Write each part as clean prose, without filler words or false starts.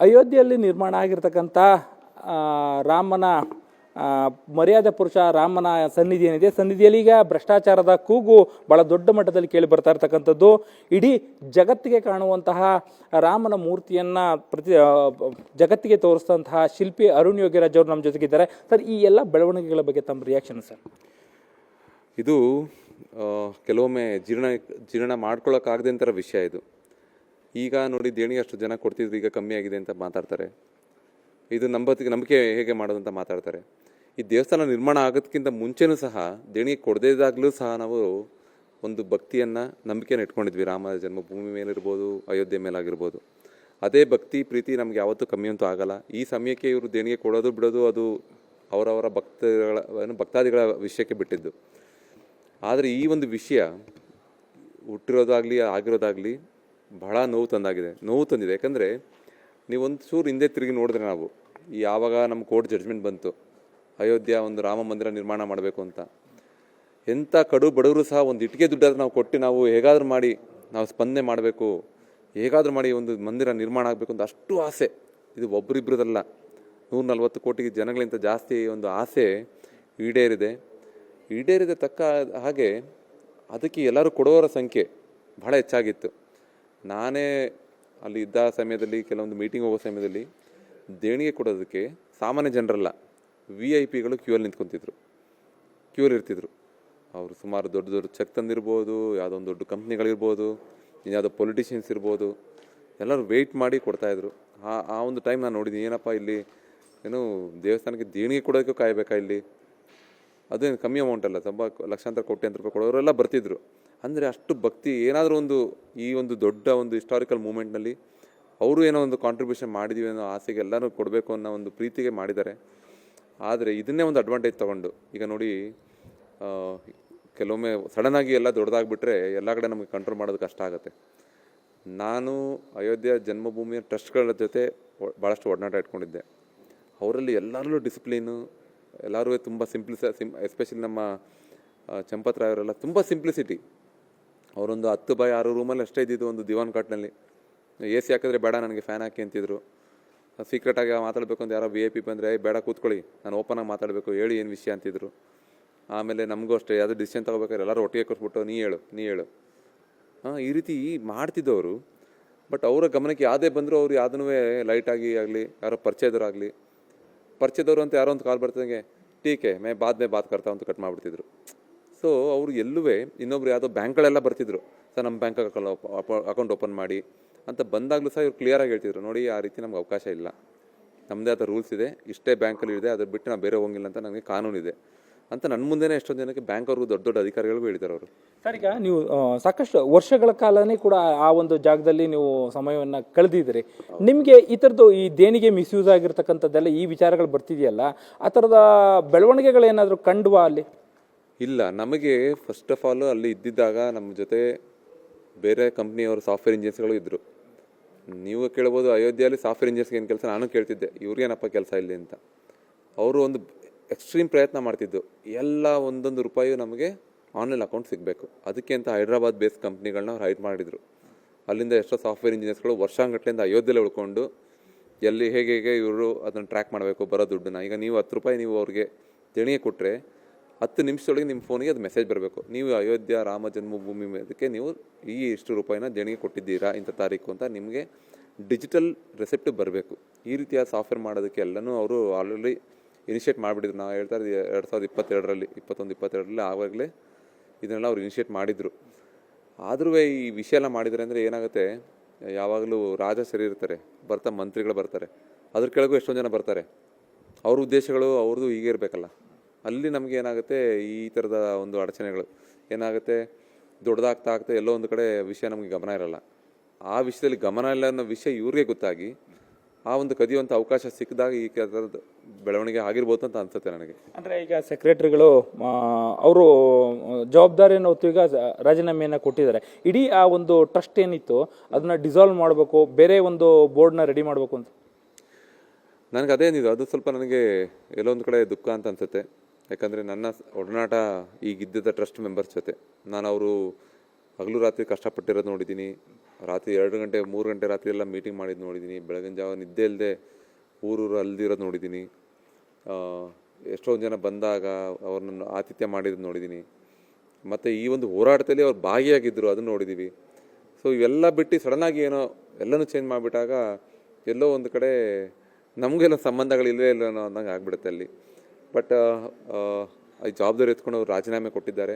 ಅಯೋಧ್ಯೆಯಲ್ಲಿ ನಿರ್ಮಾಣ ಆಗಿರ್ತಕ್ಕಂಥ ರಾಮನ ಮರ್ಯಾದೆ ಪುರುಷ ರಾಮನ ಸನ್ನಿಧಿ ಏನಿದೆ, ಸನ್ನಿಧಿಯಲ್ಲಿ ಈಗ ಭ್ರಷ್ಟಾಚಾರದ ಕೂಗು ಬಹಳ ದೊಡ್ಡ ಮಟ್ಟದಲ್ಲಿ ಕೇಳಿ ಬರ್ತಾ ಇರ್ತಕ್ಕಂಥದ್ದು. ಇಡೀ ಜಗತ್ತಿಗೆ ಕಾಣುವಂತಹ ರಾಮನ ಮೂರ್ತಿಯನ್ನು ಜಗತ್ತಿಗೆ ತೋರಿಸಿದಂತಹ ಶಿಲ್ಪಿ ಅರುಣ್ ಯೋಗಿರಾಜ್ ಅವರು ನಮ್ಮ ಜೊತೆಗಿದ್ದಾರೆ. ಸರ್, ಈ ಎಲ್ಲ ಬೆಳವಣಿಗೆಗಳ ಬಗ್ಗೆ ತಮ್ಮ ರಿಯಾಕ್ಷನ್ ಸರ್? ಇದು ಕೆಲವೊಮ್ಮೆ ಜೀರ್ಣ ಮಾಡ್ಕೊಳ್ಳೋಕ್ಕಾಗದಂಥ ವಿಷಯ ಇದು. ಈಗ ನೋಡಿ, ದೇಣಿಗೆ ಅಷ್ಟು ಜನ ಕೊಡ್ತಿದ್ರು, ಈಗ ಕಮ್ಮಿ ಆಗಿದೆ ಅಂತ ಮಾತಾಡ್ತಾರೆ. ಇದು ನಂಬಿಕೆ ಹೇಗೆ ಮಾಡೋದು ಅಂತ ಮಾತಾಡ್ತಾರೆ. ಈ ದೇವಸ್ಥಾನ ನಿರ್ಮಾಣ ಆಗೋದಕ್ಕಿಂತ ಮುಂಚೆನೂ ಸಹ ದೇಣಿಗೆ ಕೊಡದೇ ಇದ್ದಾಗಲೂ ಸಹ ನಾವು ಒಂದು ಭಕ್ತಿಯನ್ನು, ನಂಬಿಕೆಯನ್ನು ಇಟ್ಕೊಂಡಿದ್ವಿ. ರಾಮ ಜನ್ಮಭೂಮಿ ಮೇಲಿರ್ಬೋದು, ಅಯೋಧ್ಯೆ ಮೇಲಾಗಿರ್ಬೋದು. ಅದೇ ಭಕ್ತಿ ಪ್ರೀತಿ ನಮ್ಗೆ ಯಾವತ್ತೂ ಕಮ್ಮಿ ಅಂತೂ ಆಗಲ್ಲ. ಈ ಸಮಯಕ್ಕೆ ಇವರು ದೇಣಿಗೆ ಕೊಡೋದು ಬಿಡೋದು ಅದು ಅವರವರ ಭಕ್ತಾದಿಗಳ ವಿಷಯಕ್ಕೆ ಬಿಟ್ಟಿದ್ದು. ಆದರೆ ಈ ಒಂದು ವಿಷಯ ಹುಟ್ಟಿರೋದಾಗಲಿ ಆಗಿರೋದಾಗಲಿ ಬಹಳ ನೋವು ತಂದಿದೆ. ಯಾಕಂದರೆ ನೀವೊಂದು ಚೂರು ಹಿಂದೆ ತಿರುಗಿ ನೋಡಿದ್ರೆ, ನಾವು ಯಾವಾಗ ನಮ್ಮ ಕೋರ್ಟ್ ಜಡ್ಜ್ಮೆಂಟ್ ಬಂತು ಅಯೋಧ್ಯ ಒಂದು ರಾಮ ಮಂದಿರ ನಿರ್ಮಾಣ ಮಾಡಬೇಕು ಅಂತ, ಎಂಥ ಕಡು ಬಡವರು ಸಹ ಒಂದು ಇಟ್ಟಿಗೆ ದುಡ್ಡಾದ್ರೆ ನಾವು ಕೊಟ್ಟು ನಾವು ಹೇಗಾದರೂ ಮಾಡಿ ನಾವು ಸ್ಪಂದನೆ ಮಾಡಬೇಕು, ಹೇಗಾದರೂ ಮಾಡಿ ಒಂದು ಮಂದಿರ ನಿರ್ಮಾಣ ಆಗಬೇಕು ಅಂತ ಅಷ್ಟು ಆಸೆ. ಇದು ಒಬ್ಬರಿಬ್ಬರದಲ್ಲ, 140 ಕೋಟಿ ಜನಗಳಿಂದ ಜಾಸ್ತಿ ಒಂದು ಆಸೆ ಈಡೇರಿದೆ ತಕ್ಕ ಹಾಗೆ ಅದಕ್ಕೆ ಎಲ್ಲರೂ ಕೊಡೋರ ಸಂಖ್ಯೆ ಭಾಳ ಹೆಚ್ಚಾಗಿತ್ತು. ನಾನೇ ಅಲ್ಲಿ ಇದ್ದ ಸಮಯದಲ್ಲಿ, ಕೆಲವೊಂದು ಮೀಟಿಂಗ್ ಹೋಗೋ ಸಮಯದಲ್ಲಿ ದೇಣಿಗೆ ಕೊಡೋದಕ್ಕೆ ಸಾಮಾನ್ಯ ಜನರಲ್ಲ, VIP ಕ್ಯೂಯಲ್ಲಿ ಇರ್ತಿದ್ರು. ಅವರು ಸುಮಾರು ದೊಡ್ಡ ಚೆಕ್ ತಂದಿರ್ಬೋದು, ಯಾವುದೋ ಒಂದು ದೊಡ್ಡ ಕಂಪ್ನಿಗಳಿರ್ಬೋದು, ಇನ್ಯಾವುದೋ ಪೊಲಿಟಿಷಿಯನ್ಸ್ ಇರ್ಬೋದು, ಎಲ್ಲರೂ ವೆಯ್ಟ್ ಮಾಡಿ ಕೊಡ್ತಾಯಿದ್ರು. ಆ ಒಂದು ಟೈಮ್ ನಾನು ನೋಡಿದ್ದೀನಿ, ಏನಪ್ಪ ಇಲ್ಲಿ ಏನು ದೇವಸ್ಥಾನಕ್ಕೆ ದೇಣಿಗೆ ಕೊಡೋದಕ್ಕೂ ಕಾಯಬೇಕಾ ಇಲ್ಲಿ? ಅದೇನು ಕಮ್ಮಿ ಅಮೌಂಟ್ ಅಲ್ಲ, ತುಂಬ ಲಕ್ಷಾಂತರ ಕೋಟ್ಯಾಂತರ ರೂಪಾಯಿ ಕೊಡೋರೆಲ್ಲ ಬರ್ತಿದ್ರು. ಅಂದರೆ ಅಷ್ಟು ಭಕ್ತಿ, ಏನಾದರೂ ಈ ಒಂದು ದೊಡ್ಡ ಒಂದು ಹಿಸ್ಟಾರಿಕಲ್ ಮೂಮೆಂಟ್ನಲ್ಲಿ ಅವರು ಏನೋ ಒಂದು ಕಾಂಟ್ರಿಬ್ಯೂಷನ್ ಮಾಡಿದ್ದೀವಿ ಅನ್ನೋ ಆಸೆಗೆ ಎಲ್ಲರೂ ಕೊಡಬೇಕು ಅನ್ನೋ ಒಂದು ಪ್ರೀತಿಗೆ ಮಾಡಿದ್ದಾರೆ. ಆದರೆ ಇದನ್ನೇ ಒಂದು ಅಡ್ವಾಂಟೇಜ್ ತೊಗೊಂಡು ಈಗ ನೋಡಿ, ಕೆಲವೊಮ್ಮೆ ಸಡನ್ನಾಗಿ ಎಲ್ಲ ದೊಡ್ಡದಾಗಿಬಿಟ್ರೆ ಎಲ್ಲ ಕಡೆ ನಮಗೆ ಕಂಟ್ರೋಲ್ ಮಾಡೋದು ಕಷ್ಟ ಆಗುತ್ತೆ. ನಾನು ಅಯೋಧ್ಯ ಜನ್ಮಭೂಮಿಯ ಟ್ರಸ್ಟ್ಗಳ ಜೊತೆ ಭಾಳಷ್ಟು ಒಡನಾಟ ಇಟ್ಕೊಂಡಿದ್ದೆ. ಅವರಲ್ಲಿ ಎಲ್ಲರಲ್ಲೂ ಡಿಸಿಪ್ಲೀನು, ಎಲ್ಲರೂ ತುಂಬ ಎಸ್ಪೆಷಲಿ ನಮ್ಮ ಚಂಪತ್ ರಾಯವರೆಲ್ಲ ತುಂಬ ಸಿಂಪ್ಲಿಸಿಟಿ. ಅವರೊಂದು 10x6 ರೂಮಲ್ಲಿ ಅಷ್ಟೇ ಇದ್ದಿದ್ದು, ಒಂದು ದಿವಾನ್ ಕಾಟ್ನಲ್ಲಿ. AC ಹಾಕಿದ್ರೆ ಬೇಡ, ನನಗೆ ಫ್ಯಾನ್ ಹಾಕಿ ಅಂತಿದ್ರು. ಸೀಕ್ರೆಟಾಗಿ ಮಾತಾಡಬೇಕು ಅಂತ ಯಾರೋ VIP ಬಂದರೆ, ಬೇಡ ಕೂತ್ಕೊಳ್ಳಿ, ನಾನು ಓಪನಾಗಿ ಮಾತಾಡಬೇಕು, ಹೇಳಿ ಏನು ವಿಷಯ ಅಂತಿದ್ರು. ಆಮೇಲೆ ನಮಗೂ ಅಷ್ಟೇ, ಯಾವುದೋ ಡಿಸಿಷನ್ ತೊಗೋಬೇಕಾದ್ರೆ ಎಲ್ಲರೂ ಒಟ್ಟಿಗೆ ಕೊಟ್ಬಿಟ್ಟು ನೀ ಹೇಳು ಈ ರೀತಿ ಮಾಡ್ತಿದ್ದವರು. ಬಟ್ ಅವರ ಗಮನಕ್ಕೆ ಯಾವುದೇ ಬಂದರೂ ಅವ್ರು ಯಾವುದನ್ನೂ ಲೈಟಾಗಿ ಆಗಲಿ, ಯಾರೋ ಪರಿಚಯದವರು ಅಂತ ಯಾರೋ ಒಂದು ಕಾಲ್ ಬರ್ತದಂಗೆ ಟೀಕೆ ಬಾತ್ ಕರ್ತಾ ಅಂತ ಕಟ್ ಮಾಡಿಬಿಡ್ತಿದ್ರು. ಸೊ ಅವರು ಎಲ್ಲೂ ಇನ್ನೊಬ್ರು ಯಾವುದೋ ಬ್ಯಾಂಕ್ಗಳೆಲ್ಲ ಬರ್ತಿದ್ರು, ಸರ್ ನಮ್ಮ ಬ್ಯಾಂಕ್ ಅಕೌಂಟ್ ಓಪನ್ ಮಾಡಿ ಅಂತ ಬಂದಾಗಲೂ ಸಹ ಇವ್ರು ಕ್ಲಿಯರಾಗಿ ಹೇಳ್ತಿದ್ರು, ನೋಡಿ ಆ ರೀತಿ ನಮ್ಗೆ ಅವಕಾಶ ಇಲ್ಲ, ನಮ್ಮದೇ ಆದ ರೂಲ್ಸ್ ಇದೆ, ಇಷ್ಟೇ ಬ್ಯಾಂಕಲ್ಲಿ ಇದೆ, ಅದ್ರ ಬಿಟ್ಟು ನಾವು ಬೇರೆ ಹೋಗಿಲ್ಲ ಅಂತ ನನಗೆ ಕಾನೂನಿದೆ ಅಂತ ನನ್ನ ಮುಂದೆನೇ ಎಷ್ಟೊಂದು ಜನಕ್ಕೆ ಬ್ಯಾಂಕ್ ಅವ್ರಿಗೂ ದೊಡ್ಡ ಅಧಿಕಾರಿಗಳಿಗೂ ಹೇಳಿದ್ದಾರೆ ಅವರು. ಸರ್, ಈಗ ನೀವು ಸಾಕಷ್ಟು ವರ್ಷಗಳ ಕಾಲನೇ ಕೂಡ ಆ ಒಂದು ಜಾಗದಲ್ಲಿ ನೀವು ಸಮಯವನ್ನು ಕಳೆದಿದ್ದೀರಿ. ನಿಮಗೆ ಈ ಥರದ್ದು ಈ ದೇಣಿಗೆ ಮಿಸ್ಯೂಸ್ ಆಗಿರ್ತಕ್ಕಂಥದ್ದೆಲ್ಲ ಈ ವಿಚಾರಗಳು ಬರ್ತಿದೆಯಲ್ಲ, ಆ ಥರದ ಬೆಳವಣಿಗೆಗಳೇನಾದರೂ ಕಂಡುವಾ ಅಲ್ಲಿ? ಇಲ್ಲ, ನಮಗೆ ಫಸ್ಟ್ ಆಫ್ ಆಲ್ ಅಲ್ಲಿ ಇದ್ದಿದ್ದಾಗ ನಮ್ಮ ಜೊತೆ ಬೇರೆ ಕಂಪ್ನಿಯವರು ಸಾಫ್ಟ್ವೇರ್ ಇಂಜಿನಿಯರ್ಸ್ಗಳು ಇದ್ದರು. ನೀವು ಕೇಳ್ಬೋದು, ಅಯೋಧ್ಯೆಯಲ್ಲಿ ಸಾಫ್ಟ್ವೇರ್ ಇಂಜಿನಿಯರ್ಸ್ಗೆ ಏನು ಕೆಲಸ? ನಾನು ಕೇಳ್ತಿದ್ದೆ, ಇವ್ರಿಗೇನಪ್ಪ ಕೆಲಸ ಇಲ್ಲಿ ಅಂತ. ಅವರು ಒಂದು ಎಕ್ಸ್ಟ್ರೀಮ್ ಪ್ರಯತ್ನ ಮಾಡ್ತಿದ್ದು, ಎಲ್ಲ ಒಂದೊಂದು ರೂಪಾಯಿ ನಮಗೆ ಆನ್ಲೈನ್ ಅಕೌಂಟ್ ಸಿಗಬೇಕು. ಅದಕ್ಕೆ ಅಂತ ಹೈದ್ರಾಬಾದ್ ಬೇಸ್ ಕಂಪ್ನಿಗಳನ್ನ ಅವ್ರು ಹೈರ್ ಮಾಡಿದರು. ಅಲ್ಲಿಂದ ಎಷ್ಟೋ ಸಾಫ್ಟ್ವೇರ್ ಇಂಜಿನಿಯರ್ಸ್ಗಳು ವರ್ಷಾಂಗಟ್ಲೆಯಿಂದ ಅಯೋಧ್ಯೆಯಲ್ಲಿ ಉಳ್ಕೊಂಡು ಎಲ್ಲಿ ಹೇಗೆ ಇವರು ಅದನ್ನು ಟ್ರ್ಯಾಕ್ ಮಾಡಬೇಕು ಬರೋ ದುಡ್ಡನ್ನ. ಈಗ ನೀವು 10 ರೂಪಾಯಿ ನೀವು ಅವ್ರಿಗೆ ದೇಣಿಗೆ ಕೊಟ್ಟರೆ 10 ನಿಮಿಷದೊಳಗೆ ನಿಮ್ಮ ಫೋನಿಗೆ ಅದು ಮೆಸೇಜ್ ಬರಬೇಕು, ನೀವು ಅಯೋಧ್ಯ ರಾಮ ಜನ್ಮಭೂಮಿ ಅದಕ್ಕೆ ನೀವು ಇಷ್ಟು ರೂಪಾಯಿನ ದೇಣಿಗೆ ಕೊಟ್ಟಿದ್ದೀರಾ ಇಂಥ ತಾರೀಕು ಅಂತ ನಿಮಗೆ ಡಿಜಿಟಲ್ ರೆಸಿಪ್ಟ್ ಬರಬೇಕು. ಈ ರೀತಿಯ ಸಾಫ್ಟ್ವೇರ್ ಮಾಡೋದಕ್ಕೆ ಎಲ್ಲನೂ ಅವರು ಆಲ್ರೆಡಿ ಇನಿಷಿಯೇಟ್ ಮಾಡಿಬಿಟ್ಟಿದ್ರು. ನಾವು ಹೇಳ್ತಾ ಇದ್ದೀವಿ 2022 ಆವಾಗಲೇ ಇದನ್ನೆಲ್ಲ ಅವ್ರು ಇನಿಷಿಯೇಟ್ ಮಾಡಿದರು. ಆದರೂ ಈ ವಿಷಯ ಎಲ್ಲ ಮಾಡಿದರೆ ಅಂದರೆ ಏನಾಗುತ್ತೆ, ಯಾವಾಗಲೂ ರಾಜ ಸರಿ ಇರ್ತಾರೆ, ಮಂತ್ರಿಗಳು ಬರ್ತಾರೆ, ಅದ್ರ ಕೆಳಗೂ ಎಷ್ಟೊಂದು ಜನ ಬರ್ತಾರೆ. ಅವ್ರ ಉದ್ದೇಶಗಳು ಅವ್ರದ್ದು ಹೀಗೆ ಇರಬೇಕಲ್ಲ. ಅಲ್ಲಿ ನಮಗೆ ಏನಾಗುತ್ತೆ, ಈ ಥರದ ಒಂದು ಅಡಚಣೆಗಳು ಏನಾಗುತ್ತೆ, ದೊಡ್ಡದಾಗ್ತಾ ಎಲ್ಲೋ ಒಂದು ಕಡೆ ವಿಷಯ ನಮಗೆ ಗಮನ ಇರಲ್ಲ. ಆ ವಿಷಯದಲ್ಲಿ ಗಮನ ಇಲ್ಲ ಅನ್ನೋ ವಿಷಯ ಇವ್ರಿಗೆ ಗೊತ್ತಾಗಿ ಆ ಒಂದು ಕದಿಯುವಂಥ ಅವಕಾಶ ಸಿಕ್ಕಿದಾಗ ಈ ಥರದ ಬೆಳವಣಿಗೆ ಆಗಿರ್ಬೋದು ಅಂತ ಅನ್ಸುತ್ತೆ ನನಗೆ. ಅಂದರೆ ಈಗ ಸೆಕ್ರೆಟರಿಗಳು ಅವರು ಜವಾಬ್ದಾರಿಯನ್ನು ಹೊತ್ತು ಈಗ ರಾಜೀನಾಮೆಯನ್ನು ಕೊಟ್ಟಿದ್ದಾರೆ. ಇಡೀ ಆ ಒಂದು ಟ್ರಸ್ಟ್ ಏನಿತ್ತು ಅದನ್ನು ಡಿಸಾಲ್ವ್ ಮಾಡಬೇಕು, ಬೇರೆ ಒಂದು ಬೋರ್ಡ್ನ ರೆಡಿ ಮಾಡಬೇಕು ಅಂತ ನನಗೆ ಅದೇನಿದೆ, ಅದು ಸ್ವಲ್ಪ ನನಗೆ ಎಲ್ಲೊಂದು ಕಡೆ ದುಃಖ ಅಂತ ಅನ್ಸುತ್ತೆ. ಯಾಕಂದರೆ ನನ್ನ ಒಡನಾಟ ಈಗಿದ್ದ ಟ್ರಸ್ಟ್ ಮೆಂಬರ್ಸ್ ಜೊತೆ ನಾನು ಅವರು ಹಗಲು ರಾತ್ರಿ ಕಷ್ಟಪಟ್ಟಿರೋದು ನೋಡಿದ್ದೀನಿ. ರಾತ್ರಿ 2 ಗಂಟೆ 3 ಗಂಟೆ ರಾತ್ರಿ ಎಲ್ಲ ಮೀಟಿಂಗ್ ಮಾಡಿದ್ದು ನೋಡಿದ್ದೀನಿ. ಬೆಳಗಿನ ಜಾವ ನಿದ್ದೆ ಇಲ್ಲದೆ ಊರೂರು ಅಲ್ದಿರೋದು ನೋಡಿದ್ದೀನಿ. ಎಷ್ಟೊಂದು ಜನ ಬಂದಾಗ ಅವ್ರನ್ನ ಆತಿಥ್ಯ ಮಾಡಿದ್ದು ನೋಡಿದ್ದೀನಿ. ಮತ್ತು ಈ ಒಂದು ಹೋರಾಟದಲ್ಲಿ ಅವ್ರು ಭಾಗಿಯಾಗಿದ್ದರು, ಅದನ್ನು ನೋಡಿದ್ದೀವಿ. ಸೊ ಇವೆಲ್ಲ ಬಿಟ್ಟು ಸಡನ್ನಾಗಿ ಏನೋ ಎಲ್ಲನೂ ಚೇಂಜ್ ಮಾಡಿಬಿಟ್ಟಾಗ ಎಲ್ಲೋ ಒಂದು ಕಡೆ ನಮಗೆಲ್ಲ ಸಂಬಂಧಗಳಿಲ್ವೇ ಇಲ್ಲ ಅನ್ನೋ ಅಂದಂಗೆ ಆಗಿಬಿಡುತ್ತೆ ಅಲ್ಲಿ. ಬಟ್ ಈ ಜವಾಬ್ದಾರಿ ಎತ್ಕೊಂಡು ಅವರು ರಾಜೀನಾಮೆ ಕೊಟ್ಟಿದ್ದಾರೆ.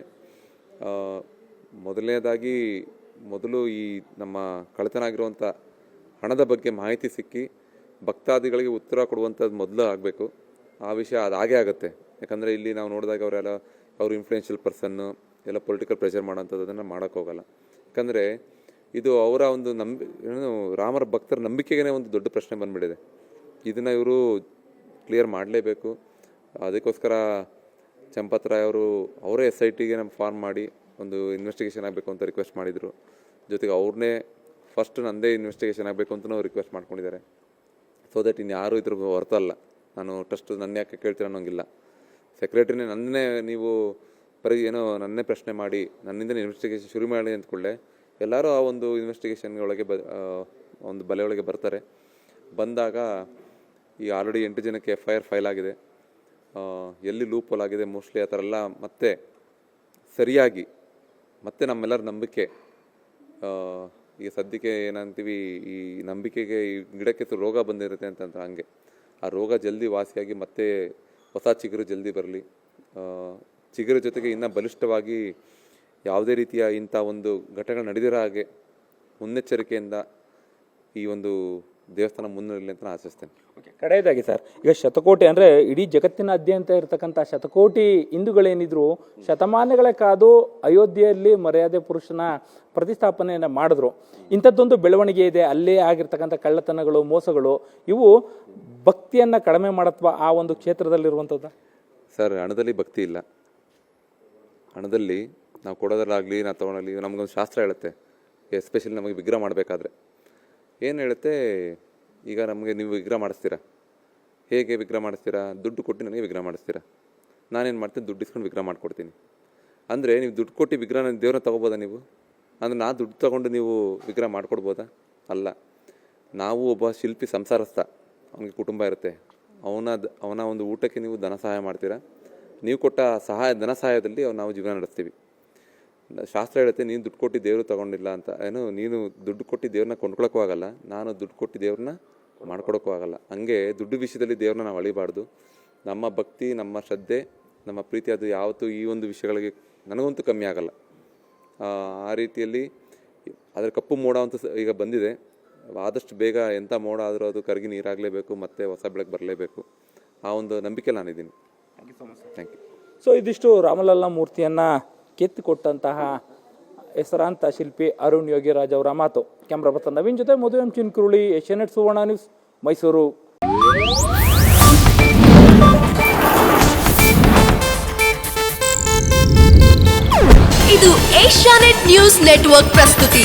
ಮೊದಲು ಈ ನಮ್ಮ ಕಳ್ಳತನ ಆಗಿರುವಂಥ ಹಣದ ಬಗ್ಗೆ ಮಾಹಿತಿ ಸಿಕ್ಕಿ ಭಕ್ತಾದಿಗಳಿಗೆ ಉತ್ತರ ಕೊಡುವಂಥದ್ದು ಮೊದಲು ಆಗಬೇಕು. ಆ ವಿಷಯ ಅದು ಹಾಗೇ ಆಗುತ್ತೆ. ಯಾಕಂದರೆ ಇಲ್ಲಿ ನಾವು ನೋಡಿದಾಗ ಅವರು ಇನ್ಫ್ಲೂಯೆನ್ಷಿಯಲ್ ಪರ್ಸನ್ನು ಎಲ್ಲ ಪೊಲಿಟಿಕಲ್ ಪ್ರೆಷರ್ ಮಾಡೋಂಥದ್ದು ಅದನ್ನು ಮಾಡೋಕ್ಕೋಗಲ್ಲ. ಯಾಕಂದರೆ ಇದು ಅವರ ಒಂದು ರಾಮರ ಭಕ್ತರ ನಂಬಿಕೆಗೇ ಒಂದು ದೊಡ್ಡ ಪ್ರಶ್ನೆ ಬಂದುಬಿಟ್ಟಿದೆ. ಇದನ್ನು ಇವರು ಕ್ಲಿಯರ್ ಮಾಡಲೇಬೇಕು. ಅದಕ್ಕೋಸ್ಕರ ಚಂಪತ್ ರಾಯ್ ಅವರೇ SITಗೆ ಫಾರ್ಮ್ ಮಾಡಿ ಒಂದು ಇನ್ವೆಸ್ಟಿಗೇಷನ್ ಆಗಬೇಕು ಅಂತ ರಿಕ್ವೆಸ್ಟ್ ಮಾಡಿದರು. ಜೊತೆಗೆ ಅವ್ರನ್ನೇ ಫಸ್ಟ್ ನಂದೇ ಇನ್ವೆಸ್ಟಿಗೇಷನ್ ಆಗಬೇಕು ಅಂತಲೂ ರಿಕ್ವೆಸ್ಟ್ ಮಾಡ್ಕೊಂಡಿದ್ದಾರೆ. ಸೊ ದಟ್ ಇನ್ಯಾರೂ ಇದ್ರ ಹೊರತಲ್ಲ. ನಾನು ಟ್ರಸ್ಟ್ ನನ್ನ ಯಾಕೆ ಕೇಳ್ತೀರ ಅನ್ನೋಂಗಿಲ್ಲ. ಸೆಕ್ರೆಟ್ರಿನೇ ನನ್ನೇ ನೀವು ನನ್ನೇ ಪ್ರಶ್ನೆ ಮಾಡಿ ನನ್ನಿಂದ ಇನ್ವೆಸ್ಟಿಗೇಷನ್ ಶುರು ಮಾಡಿ ಅಂದ್ಕೊಳ್ಳೆ ಎಲ್ಲರೂ ಆ ಒಂದು ಇನ್ವೆಸ್ಟಿಗೇಷನ್ಗೆ ಒಂದು ಬಲೆಯೊಳಗೆ ಬರ್ತಾರೆ. ಬಂದಾಗ ಈ ಆಲ್ರೆಡಿ 8 ಜನಕ್ಕೆ FIR ಫೈಲ್ ಆಗಿದೆ. ಎಲ್ಲಿ ಲೂಪ್ ಹೋಲ್ ಆಗಿದೆ ಮೋಸ್ಟ್ಲಿ ಆ ಥರ ಎಲ್ಲ ಮತ್ತೆ ಸರಿಯಾಗಿ ಮತ್ತೆ ನಮ್ಮೆಲ್ಲರ ನಂಬಿಕೆ ಈಗ ಸದ್ಯಕ್ಕೆ ಏನಂತೀವಿ, ಈ ನಂಬಿಕೆಗೆ ಈ ಗಿಡಕ್ಕೆ ರೋಗ ಬಂದಿರುತ್ತೆ ಅಂತ ಹಂಗೆ ಆ ರೋಗ ಜಲ್ದಿ ವಾಸಿಯಾಗಿ ಮತ್ತೆ ಹೊಸ ಚಿಗುರು ಜಲ್ದಿ ಬರಲಿ. ಚಿಗುರು ಜೊತೆಗೆ ಇನ್ನೂ ಬಲಿಷ್ಠವಾಗಿ ಯಾವುದೇ ರೀತಿಯ ಇಂಥ ಒಂದು ಘಟನೆಗಳು ನಡೆದಿರೋ ಹಾಗೆ ಮುನ್ನೆಚ್ಚರಿಕೆಯಿಂದ ಈ ಒಂದು ದೇವಸ್ಥಾನ ಮುನ್ನಡೆಯಲಿ ಅಂತ ನಾನು ಆಶಿಸ್ತೇನೆ. ಕಡೆಯದಾಗಿ ಸರ್, ಈಗ ಶತಕೋಟಿ ಅಂದರೆ ಇಡೀ ಜಗತ್ತಿನಾದ್ಯಂತ ಇರತಕ್ಕಂಥ ಶತಕೋಟಿ ಹಿಂದೂಗಳೇನಿದ್ರು ಶತಮಾನಗಳ ಕಾದು ಅಯೋಧ್ಯೆಯಲ್ಲಿ ಮರ್ಯಾದೆ ಪುರುಷನ ಪ್ರತಿಷ್ಠಾಪನೆಯನ್ನು ಮಾಡಿದ್ರು. ಇಂಥದ್ದೊಂದು ಬೆಳವಣಿಗೆ ಇದೆ. ಅಲ್ಲೇ ಆಗಿರ್ತಕ್ಕಂಥ ಕಳ್ಳತನಗಳು, ಮೋಸಗಳು, ಇವು ಭಕ್ತಿಯನ್ನು ಕಡಿಮೆ ಮಾಡತ್ವ ಆ ಒಂದು ಕ್ಷೇತ್ರದಲ್ಲಿರುವಂಥದ್ದು? ಸರ್, ಹಣದಲ್ಲಿ ಭಕ್ತಿ ಇಲ್ಲ. ಹಣದಲ್ಲಿ ನಾವು ಕೊಡೋದ್ರಲ್ಲಾಗಲಿ ನಾವು ತೊಗೊಳಲಿ ನಮಗೊಂದು ಶಾಸ್ತ್ರ ಹೇಳುತ್ತೆ. ಎಸ್ಪೆಷಲಿ ನಮಗೆ ವಿಗ್ರಹ ಮಾಡಬೇಕಾದ್ರೆ ಏನು ಹೇಳುತ್ತೆ, ಈಗ ನಮಗೆ ನೀವು ವಿಗ್ರಹ ಮಾಡಿಸ್ತೀರಾ, ಹೇಗೆ ವಿಗ್ರಹ ಮಾಡಿಸ್ತೀರಾ? ದುಡ್ಡು ಕೊಟ್ಟು ನನಗೆ ವಿಗ್ರಹ ಮಾಡಿಸ್ತೀರಾ. ನಾನೇನು ಮಾಡ್ತೀನಿ, ದುಡ್ಡು ಇಸ್ಕೊಂಡು ವಿಗ್ರಹ ಮಾಡಿಕೊಡ್ತೀನಿ. ಅಂದರೆ ನೀವು ದುಡ್ಡು ಕೊಟ್ಟು ವಿಗ್ರಹ ದೇವ್ರನ್ನ ತೊಗೋಬೋದಾ ನೀವು? ಅಂದರೆ ನಾ ದುಡ್ಡು ತೊಗೊಂಡು ನೀವು ವಿಗ್ರಹ ಮಾಡಿಕೊಡ್ಬೋದಾ? ಅಲ್ಲ. ನಾವು ಒಬ್ಬ ಶಿಲ್ಪಿ ಸಂಸಾರಸ್ಥ, ಅವನಿಗೆ ಕುಟುಂಬ ಇರುತ್ತೆ. ಅವನ ಒಂದು ಊಟಕ್ಕೆ ನೀವು ಧನ ಸಹಾಯ ಮಾಡ್ತೀರಾ. ನೀವು ಕೊಟ್ಟ ಧನ ಸಹಾಯದಲ್ಲಿ ನಾವು ಜೀವನ ನಡೆಸ್ತೀವಿ. ಶಾಸ್ತ್ರ ಹೇಳುತ್ತೆ, ನೀನು ದುಡ್ಡು ಕೊಟ್ಟು ದೇವರು ತೊಗೊಂಡಿಲ್ಲ ಅಂತ. ನೀನು ದುಡ್ಡು ಕೊಟ್ಟು ದೇವ್ರನ್ನ ಕೊಂಡ್ಕೊಳಕ್ಕೂ ಆಗಲ್ಲ, ನಾನು ದುಡ್ಡು ಕೊಟ್ಟು ದೇವ್ರನ್ನ ಮಾಡ್ಕೊಡೋಕ್ಕೂ ಆಗಲ್ಲ. ಹಂಗೆ ದುಡ್ಡು ವಿಷಯದಲ್ಲಿ ದೇವ್ರನ್ನ ನಾವು ಅಳಿಬಾರ್ದು. ನಮ್ಮ ಭಕ್ತಿ, ನಮ್ಮ ಶ್ರದ್ಧೆ, ನಮ್ಮ ಪ್ರೀತಿ ಅದು ಯಾವತ್ತೂ ಈ ಒಂದು ವಿಷಯಗಳಿಗೆ ನನಗಂತೂ ಕಮ್ಮಿ ಆಗಲ್ಲ. ಆ ರೀತಿಯಲ್ಲಿ ಅದರ ಕಪ್ಪು ಮೋಡ ಅಂತೂ ಈಗ ಬಂದಿದೆ. ಆದಷ್ಟು ಬೇಗ ಎಂಥ ಮೋಡ ಆದರೂ ಅದು ಕರಗಿ ನೀರಾಗಲೇಬೇಕು, ಮತ್ತು ಹೊಸ ಬೆಳಕು ಬರಲೇಬೇಕು. ಆ ಒಂದು ನಂಬಿಕೆ ನಾನಿದ್ದೀನಿ. Thank you. ಸೊ ಇದಿಷ್ಟು ರಾಮಲಲ್ಲಾ ಮೂರ್ತಿಯನ್ನು ಕೆತ್ತಿಕೊಟ್ಟಂತಹ ಹೆಸರಾಂತ ಶಿಲ್ಪಿ ಅರುಣ್ ಯೋಗಿರಾಜ್ ಅವರ ಮಾತು. ಕ್ಯಾಮ್ರಾ ಪರ್ಸನ್ ನವೀನ್ ಜೊತೆ ಮಧು ಎಂ ಚಿನ್ಕುರುಳಿ, ಏಷ್ಯಾನೆಟ್ ಸುವರ್ಣ ನ್ಯೂಸ್, ಮೈಸೂರು. ಇದು ಏಷ್ಯಾನೆಟ್ ನ್ಯೂಸ್ ನೆಟ್ವರ್ಕ್ ಪ್ರಸ್ತುತಿ.